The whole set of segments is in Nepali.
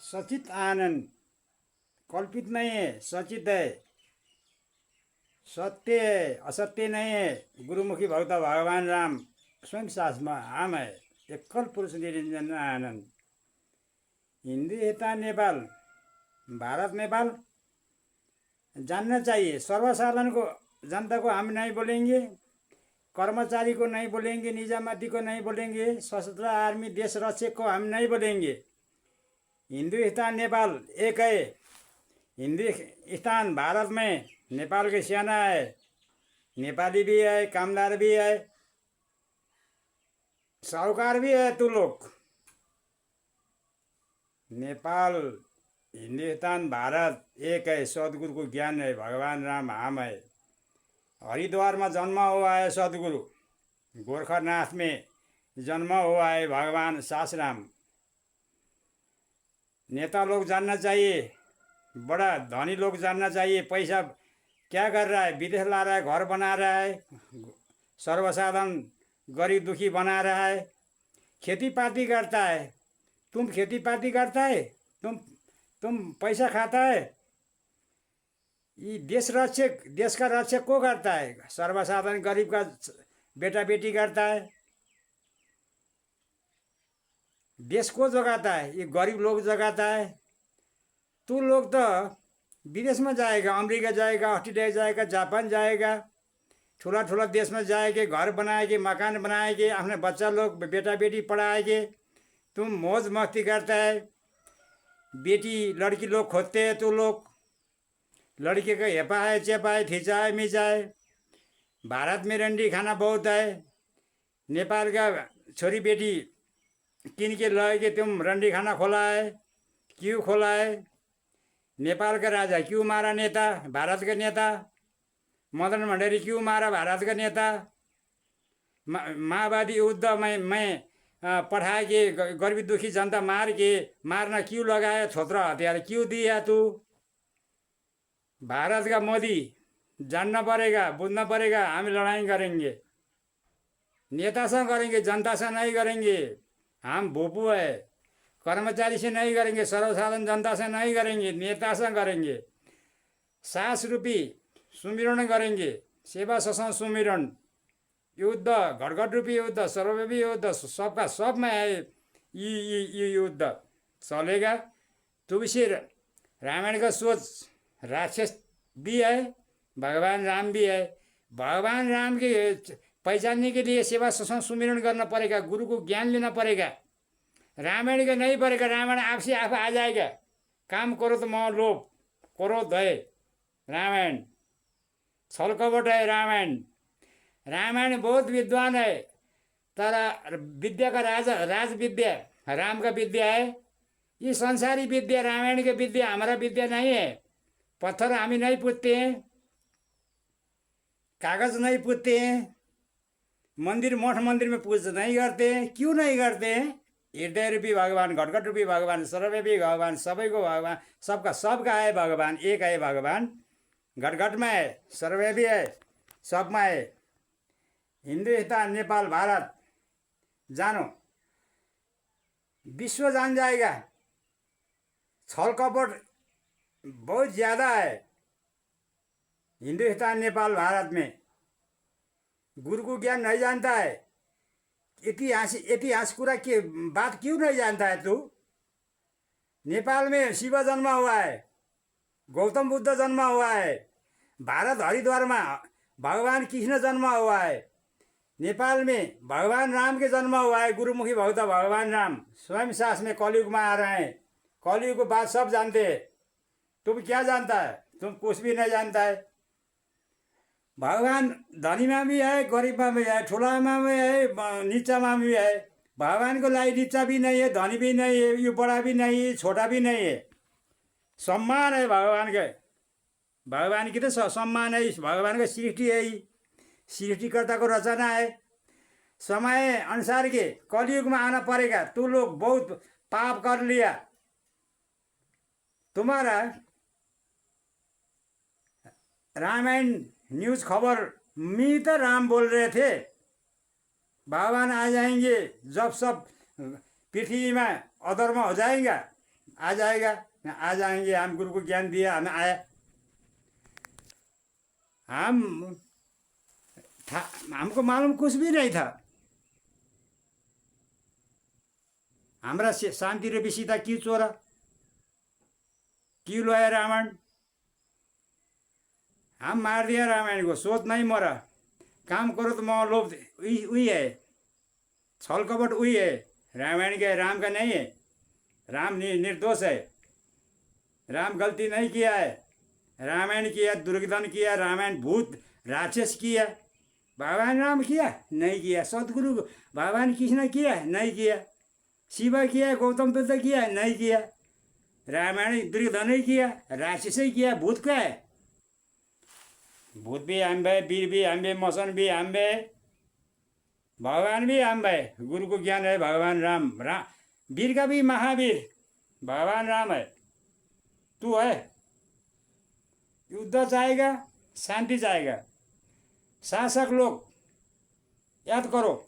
सचित आनंद कल्पित नहीं है, सचित है, सत्य है, असत्य नहीं है। गुरुमुखी भक्त भगवान राम स्वयं सास में आम है, एकल पुरुष निरंजन आनंद। हिंदू हेता नेपाल, भारत नेपाल जानना चाहिए। सर्वसाधारण को, जनता को हम नहीं बोलेंगे, कर्मचारी को नहीं बोलेंगे, निजामती को नहीं बोलेंगे, सशस्त्र आर्मी देश रक्षक को हम नहीं बोलेंगे। हिंदुस्तान नेपाल एक है। हिंदुस्तान भारत में नेपाल की सेना है, नेपाली भी है, कामदार भी है, साहूकार भी है। तू लोग नेपाल, हिंदुस्तान, भारत एक है। सदगुरु को ज्ञान है, भगवान राम हम है। हरिद्वार में जन्म हुआ है सदगुरु, गोरखनाथ में जन्म हुआ है भगवान सासराम। नेता लोग जानना चाहिए, बड़ा धनी लोग जानना चाहिए, पैसा क्या कर रहा है, विदेश ला रहा है, घर बना रहा है, सर्वसाधारण गरीब दुखी बना रहा है, खेती पाती करता है। तुम खेती पाती करता है, तुम पैसा खाता है। ये देश रक्षक, देश का रक्षक को करता है? सर्वसाधारण गरीब का बेटा बेटी करता है। देश को जगाता है? ये गरीब लोग जगाता है। तू लोग तो विदेश में जाएगा, अमेरिका जाएगा, ऑस्ट्रेलिया जाएगा, जापान जाएगा, ठुला ठुला देश में जाएंगे, घर बनाएंगे, मकान बनाएंगे, अपने बच्चा लोग बेटा बेटी पढ़ाएंगे। तुम मौज मस्ती करता है, बेटी लड़की लोग खोजते हैं। तू लोग लड़के का हेपा है, चेपा है, खिंचा है, मिचा है। भारत में रंडी खाना बहुत है। नेपाल का छोरी बेटी किन के लगे कि तुम रंडी खाना खोला है, क्यों खोला है? नेपाल का राजा क्यों मारा नेता, भारत का नेता? मदन भण्डारी क्यों मारा, भारत का नेता? माओवादी युद्ध में पढ़ा के गरीब दुखी जनता मार के मारना क्यों लगाया? छोत्रा हथियार क्यों दिया तू? भारत का मोदी जानना पड़ेगा, बुझना पड़ेगा। हम लड़ाई करेंगे, नेता से करेंगे, जनता से नहीं करेंगे। हम भूपू है, कर्मचारी से नहीं करेंगे, सर्वसाधारण जनता से नहीं करेंगे, नेता से करेंगे। सास रूपी सुमिरण करेंगे, सेवा ससन सुमिरण, युद्ध, घटघट रूपी युद्ध, सर्वव्यापी युद्ध, सबका सब में है। ये युद्ध चलेगा। तुलसी रामायण का सोच, राक्षस भी है, भगवान राम भी है। भगवान राम की पहचानने के लिए सेवा ससन सुमिरण करना पड़ेगा, गुरु को ज्ञान लेना पड़ेगा। रामायण का नहीं पड़ेगा, रामायण आपसे आप आ जाएगा। काम करो तो मोह लोभ, क्रोध है रामायण, छलकपट है रामायण। रामायण बहुत विद्वान है, तर विद्या का राज विद्या राम का विद्या है। ये संसारी विद्या रामायण की विद्या हमारा विद्या नहीं है। पत्थर हामी नहीं पूजते हैं, कागज नहीं पूजते हैं, मंदिर मठ मंदिर में पूजा नहीं करते हैं। क्यों नहीं करते हैं? हृदय रूपी भगवान, घटघट रूपी भगवान, सर्वव्यापी भगवान, सबैको भगवान, सबका है भगवान, एक है भगवान। घटघट में है, सर्वव्यापी है, सबमा है। हिंदुस्तान, नेपाल, भारत जानो, विश्व जान जाएगा। छल कपट बहुत ज़्यादा है हिंदुस्तान, नेपाल, भारत में। गुरु को ज्ञान नहीं जानता है। इतिहास कुरा के बात क्यों नहीं जानता है तू? नेपाल में शिव जन्म हुआ है, गौतम बुद्ध जन्म हुआ है। भारत हरिद्वार में भगवान कृष्ण जन्म हुआ है। नेपाल में भगवान राम के जन्म हुआ है। गुरुमुखी भक्त भगवान राम स्वयं सास में कलयुग में आ रहे हैं। कलयुग को बात सब जानते हैं। तुम क्या जानता है? तुम कुछ भी नहीं जानता है। भगवान धनी में भी है, गरीब में भी है, ठुला में भी है, नीचा में भी है। भगवान को लाई नीचा भी नहीं है, धनी भी नहीं है, यो बड़ा भी नहीं है, छोटा भी नहीं है। सम्मान है भगवान के। भगवान की तो सम्मान है। भगवान का सृष्टि है, सृष्टिकर्ता को रचना है। समय अनुसार के कलयुग में आना पड़ेगा। तू लोग बहुत पाप कर लिया। तुम्हारा रामायण न्यूज़ खबर में तो राम बोल रहे थे भगवान आ जाएंगे जब सब पृथ्वी में अधर्म हो जाएगा, आ जाएगा, आ जाएंगे। हम गुरु को ज्ञान दिया, हमें आया। हम था, हमको मालूम कुछ भी नहीं था। हाम्रा शान्ति र सीता क्यों चोरा, क्यों लोया रावण। हम मार दिया रामायण को, सोच नहीं मरा। काम करो तो मोह लोभ वही है, छल कपट वही है। रामायण का राम का नहीं है। राम निर्दोष है, राम गलती नहीं किया है। रामायण किया, दुर्योधन किया, रामायण भूत राक्षस किया। भगवान राम किया नहीं किया, सदगुरु भगवान कृष्ण किया नहीं किया, शिव किया, गौतम बुद्ध किया नहीं किया। रामायण दुर्योधन ही किया, राक्षस ही किया। भूत क्या है? भूत भी हम भए, वीर भी हम भए, मसन भी हम भए, भगवान भी हम भए। गुरु को ज्ञान है भगवान राम। वीर का भी महावीर भगवान राम है। तू है। युद्ध चाहेगा, शांति चाहेगा। शासक लोग याद करो,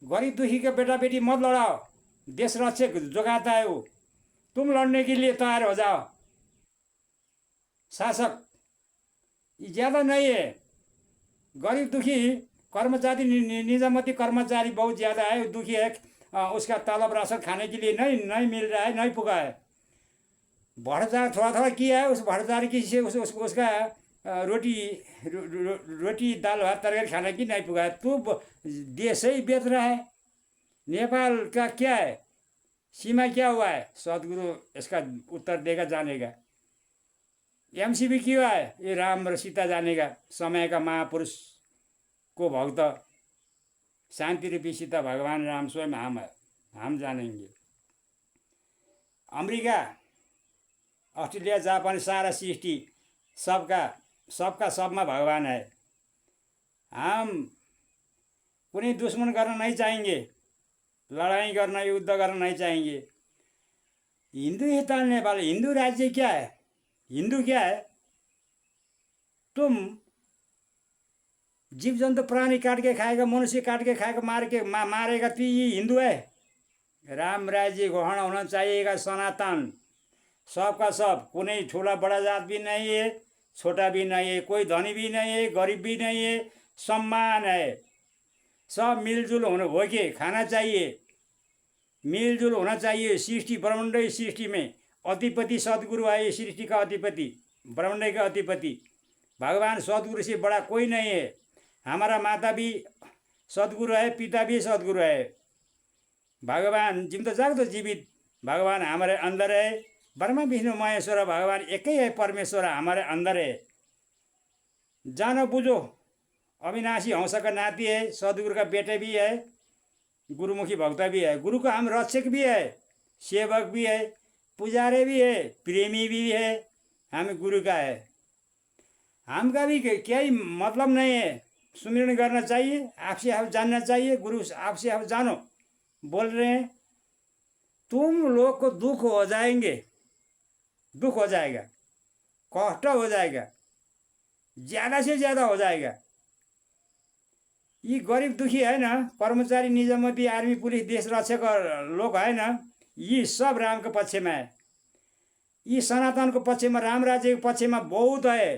गरीब दुखी के बेटा बेटी मत लड़ाओ, देश रक्षक जुगाता है वो। तुम लड़ने के लिए तैयार हो जाओ। शासक ये ज़्यादा नहीं है। गरीब दुखी कर्मचारी, निजामती कर्मचारी बहुत ज़्यादा है। दुखी है, उसका तलब राशन खाने के लिए नहीं मिल रहा है, नहीं पुगा है। भ्रष्टाचार थोड़ा थोड़ा किया है, उस भ्रष्टाचार की से उसका रोटी दाल भात तरकारी खाने की नहीं पुगा है। तू देश ही बेच रहा है। नेपाल का क्या है, सीमा क्या हुआ है? सदगुरु इसका उत्तर देगा, जानेगा। एमसीबी क्यों है? ये राम र सीता जानेगा। समय का महापुरुष को भक्त, शांति रूपी सीता भगवान राम स्वयं हम है, हम जानेंगे। अमेरिका, अस्ट्रेलिया, जापान, सारा सृष्टि सबका सबमा भगवान है। हम कुनै दुश्मन गर्न नहीं चाहेंगे, लड़ाई करना, युद्ध करना नहीं चाहेंगे। हिंदुस्तान नेपाल हिंदू राज्य क्या है? हिंदू क्या है? तुम जीव जंतु प्राणी काट के खाएगा, मनुष्य काट के खाएगा, मारेगा तो ये हिंदू है? राम राज्य ग्रहण होना चाहिएगा, सनातन, सबका सब। कुनै ठुला बड़ा जात भी नहीं है, छोटा भी नहीं है, कोई धनी भी नहीं है, गरीब भी नहीं है, सम्मान है। सब मिलजुल हो के खाना चाहिए, मिलजुल होना चाहिए। सृष्टि ब्रह्मांड सृष्टि में अधिपति सदगुरु है। ये सृष्टि का अधिपति, ब्रह्मांड का अधिपति भगवान सदगुरु से बड़ा कोई नहीं है। हमारा माता भी सदगुरु है, पिता भी सदगुरु है। भगवान जिम्दो जाग्दो जीवित भगवान हमारे अंदर है। ब्रह्मा विष्णु महेश्वर भगवान एक ही है, परमेश्वर हमारे अंदर है। जानो बुझो, अविनाशी हंस का नाती है, सदगुरु का बेटे भी है, गुरुमुखी भक्त भी है। गुरु का हम रक्षक भी है, सेवक भी है, पुजारी भी है, प्रेमी भी है। हम गुरु का है। हमका भी क्या ही मतलब नहीं है। सुमिरन करना चाहिए, आपसे आप जानना चाहिए। गुरु आपसे आप जानो बोल रहे हैं। तुम लोग को दुख हो जाएंगे, दुख हो जाएगा, कष्ट हो जाएगा, ज़्यादा से ज़्यादा हो जाएगा। ये गरीब दुखी है ना, कर्मचारी, निजामती, आर्मी, पुलिस, देश रक्षक लोग है ना, ये सब राम के पक्ष में है। ये सनातन को पक्ष में, राम राज्य के पक्ष में बहुत है।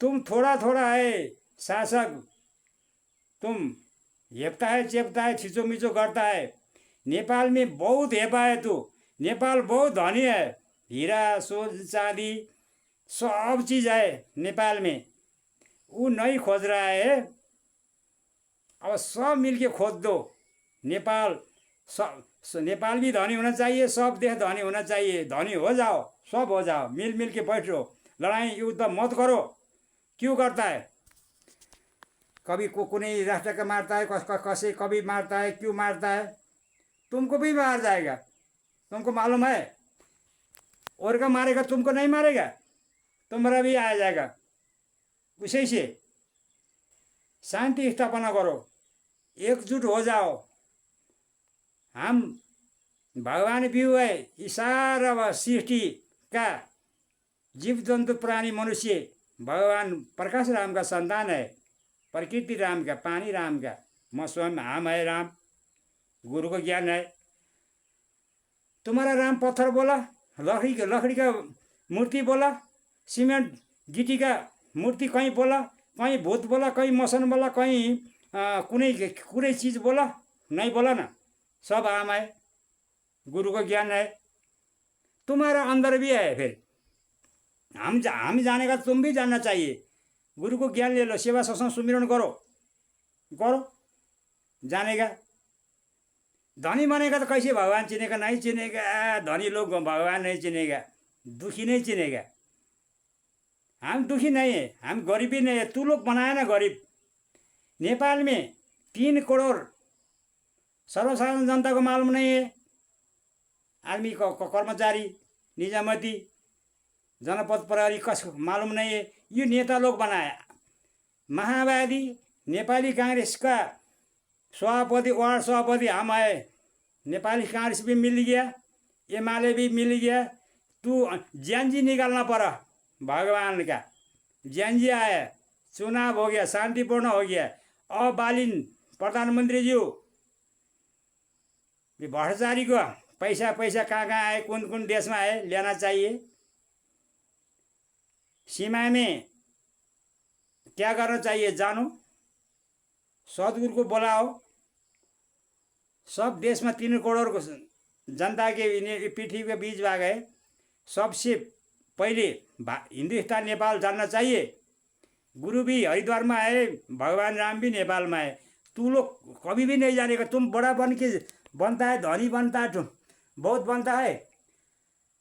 तुम थोड़ा थोड़ा है शासक, तुम हेप्ता है, चेप्ता है, छिचोमिचो करता है। नेपाल में बहुत हेपा है तू। नेपाल बहुत धनी है, हीरा सोन चांदी सब चीज़ है नेपाल में। वो नहीं खोज रहा है, अब सब मिलके खोज दो। नेपाल नेपाल भी धनी होना चाहिए, सब देश धनी होना चाहिए। धनी हो जाओ, सब हो जाओ, मिल के बैठो, लड़ाई युद्ध मत करो। क्यों करता है? कभी कुनै राष्ट्र का मारता है, कसे कभी मारता है। क्यों मारता है? तुमको भी मार जाएगा, तुमको मालूम है। और का मारेगा, तुमको नहीं मारेगा, तुम्हारा भी आ जाएगा। उसी से शांति स्थापना करो, एकजुट हो जाओ। हम भगवान भी है, सारा सृष्टि का जीव जंतु प्राणी मनुष्य भगवान प्रकाश राम का संतान है। प्रकृति राम का, पानी राम का, म स्वयं हम है राम। गुरु को ज्ञान है। तुम्हारा राम पत्थर बोला, लकड़ी का मूर्ति बोला, सीमेंट गिटी का मूर्ति कहीं बोला, कहीं भूत बोला, कहीं मसन बोला, कहीं कुनै चीज बोला, नहीं बोला ना, सब आम है, गुरु का ज्ञान है, तुम्हारा अंदर भी है। फिर हम जाने का तुम भी जानना चाहिए। गुरु को ज्ञान ले लो, सेवा सत्संग सुमिरन करो करो, जानेगा। धनी बनेगा तो कैसे भगवान चिनेगा? नहीं चिनेगा। धनी लोग भगवान नहीं चिनेगा, दुखी नहीं चिनेगा। हम दुखी नहीं है, हम गरीबी नहीं है। तू लोग बनाया ना गरीब। नेपाल में 3 करोड़ सर्वसाधारण जनता को मालूम नहीं है। आर्मी को कर्मचारी, निजामती, जनपद प्रहरी कसको मालूम नहीं है। ये नेता लोग बनाया। महावादी नेपाली कांग्रेस का सभापति, वार्ड सभापति हम आए। नेपाली कांग्रेस भी मिल गया, एमाले भी मिल गया। तू ज्ञानजी निकालना पड़ा भगवान का। ज्ञानजी आया, चुनाव हो गया, शांतिपूर्ण हो गया। अब बालिन प्रधानमंत्री जी भ्रष्टाचारी को पैसा कहाँ आए, कुन देश में आए, लेना चाहिए। सीमा में क्या करना चाहिए जानो। सदगुरु को बुलाओ। सब देश में 3 करोड़ को जनता के पृथ्वी के बीच भाग है। सबसे पहले हिंदुस्तान नेपाल जानना चाहिए। गुरु भी हरिद्वार में आए, भगवान राम भी नेपाल में आए। तू लोग कभी भी नहीं जानेगा। तुम बड़ा बनता है, धनी बनता है, बहुत बनता है।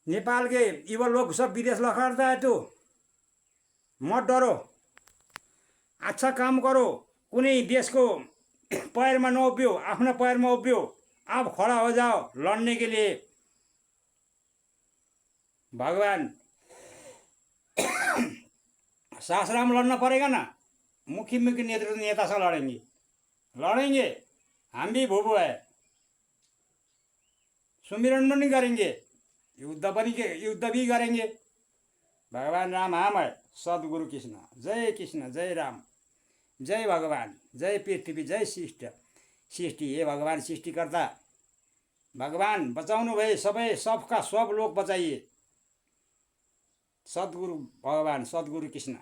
नेपाल के युवा लोग सब विदेश लखड़ता है। तू मत डरो, अच्छा काम करो। कुनै देश को पैर में नउभियो, आफ्नो पैर में उभियो। आप खड़ा हो जाओ लड़ने के लिए। भगवान सासराम लड़ना पड़ेगा ना। मुखी नेता से लड़ेंगे। हम भी भूभू है, सुमिरन नहीं करेंगे, युद्ध भी करेंगे। भगवान राम हम है। सदगुरु कृष्ण, जय राम, जय भगवान, जय पृथ्वी, जय सृष्टि। हे भगवान सृष्टिकर्ता, भगवान बचाउनु भए सबका सब लोग बचाइए। सदगुरु भगवान, सदगुरु कृष्ण।